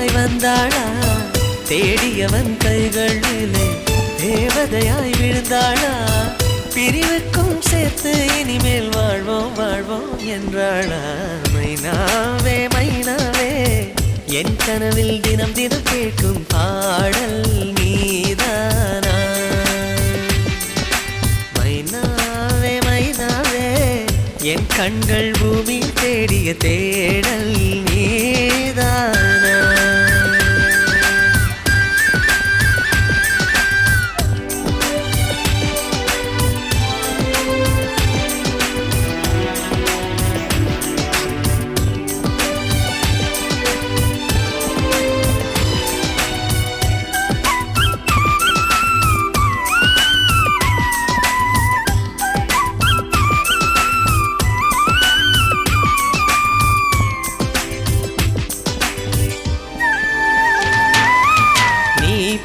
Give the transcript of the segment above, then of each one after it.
வெண்ணிலவாய் வந்தாளா தேடியவன் கைகளிலே தேவதையாய் விழுந்தாளா பிரிவுக்கும் சேர்த்து இனிமேல் வாழ்வோம் வாழ்வோம் என்றாளா மைனாவே மைனாவே என் கனவில் தினம் தினம் கேட்கும் பாடல் நீதானா மைனாவே மைனாவே என் கண்கள் பூமி தேடிய தேடல் நீதானா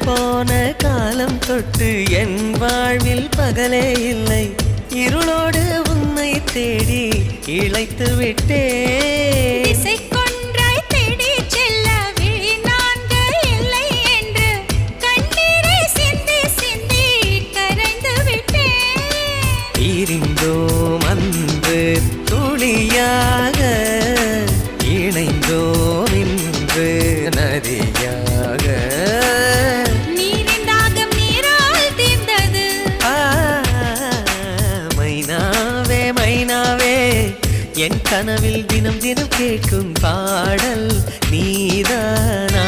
போன காலம் தொட்டு என் வாழ்வில் பகலே இல்லை இருளோடு உன்னை தேடி இழைத்து விட்டேன் திசைக்கொன்றாய் தேடி செல்ல விழி நான்கு இல்லை என்று கண்ணீரை சிந்தி சிந்தி கரைந்து விட்டேன் இருந்தோம் அன்று துளியாக இணைந்தோம் இன்று நதியாக என் கனவில் தினம் தினம் கேட்கும் பாடல் நீதானா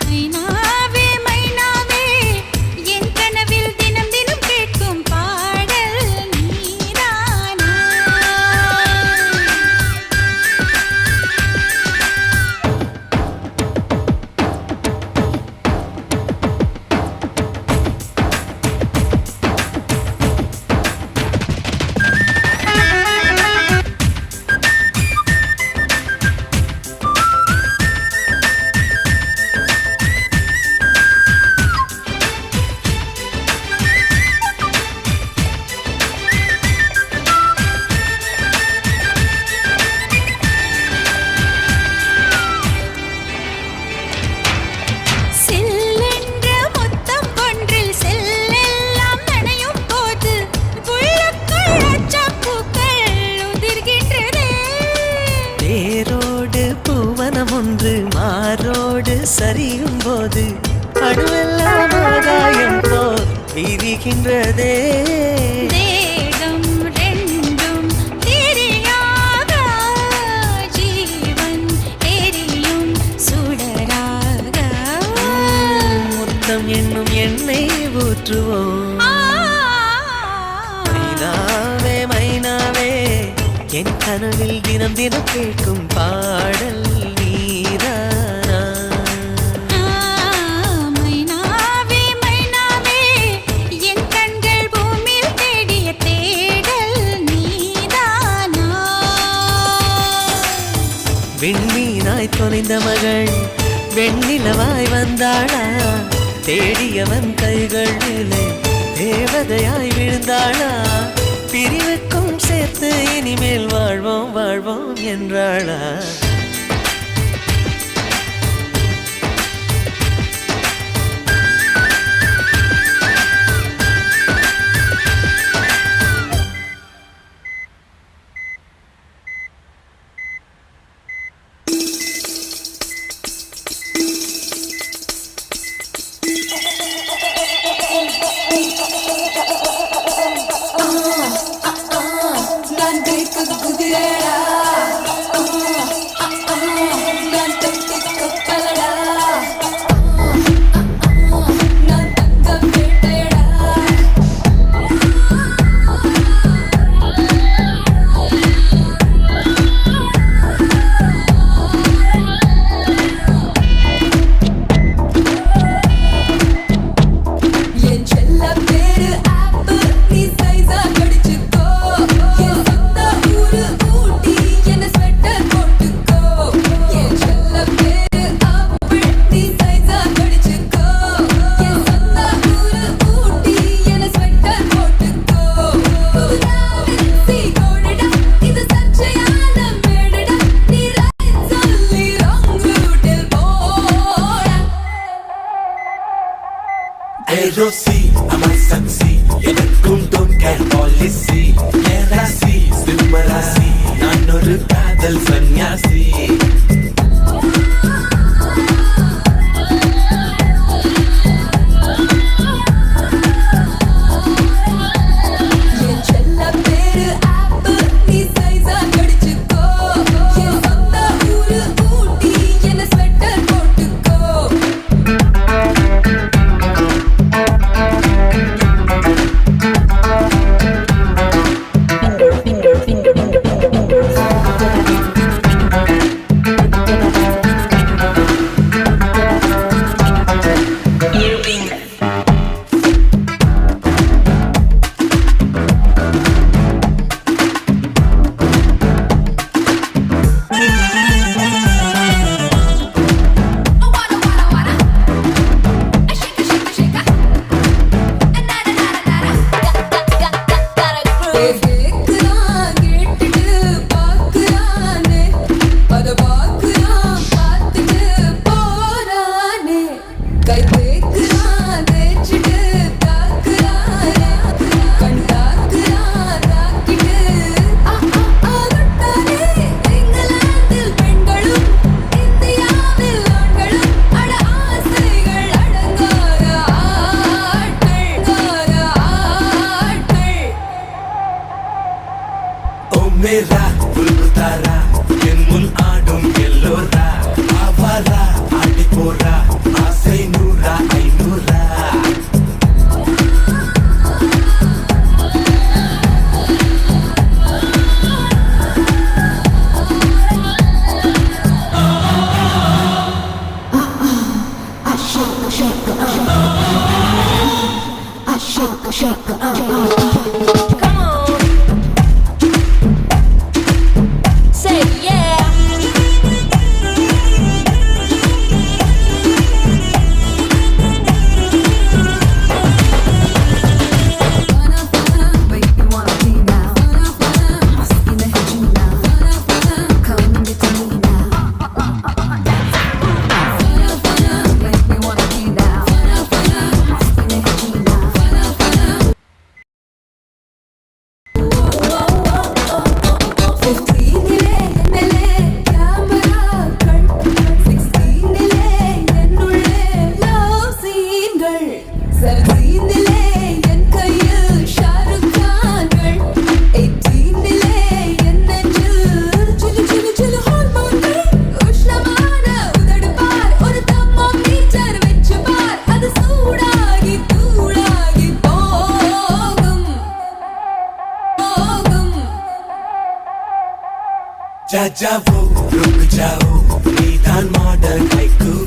மைனாவே மைனாவே என் கனவில் தினம் தினம் கேட்கும் பாடல் நீதானா ஒன்று மாரோடு சரியும் போது அணுவெல்லாம் ஆகாயம் போல் விரிகின்றதே தேகம் ரெண்டும் தெரியாத ஜீவன் எரியும் சுடராக முத்தம் என்னும் எண்ணெய் ஊற்றுவோம் மைனாவே மைனாவே என் கனவில் தினம் தினம் கேட்கும் பாடல் நீதானா மைனாவே மைனாவே என் கண்கள் பூமியில் தேடிய தேடல் நீதானா விண்மீனாய் தொலைந்த மகள் வெண்ணிலவாய் வந்தாளா தேடியவன் கைகளிலே தேவதையாய் விழுந்தாளா பிரிவுக்கும் சேர்த்து இனிமேல் வாழ்வோம் வாழ்வோம் என்றாளா Love காதல் சந்நியாசி என் செல்ல பேரு ஆப்பு நீ சைஸா கடிச்சுக்கோ என் சொந்த ஊரு ஊட்டி என்ன ஸ்வெட்டர் போட்டுக்கோ கேக்குறான் கேட்டுட்டு பாக்குறானே அத பாக்குறான் பார்த்துட்டு போறானே கை தேக்குறான் தேய்ச்சிட்டு தாக்குறானே கண் தாக்குறான் தாக்கிட்டு ஆகட்டானே இங்கிலாந்தில் பெண்களும் இந்தியாவில் ஆண்களும் அட ஆசைகள் அடங்காத ஆட்கள் ஓ மேரா புல்புதாரா என் முன் ஆடும் எல்லோரா ஆவாரா ஆடி போரா ஆசை நூறா ஐநூறா Say yeah. जा जाओ रुक जाओ नीदान मॉडल हाइकू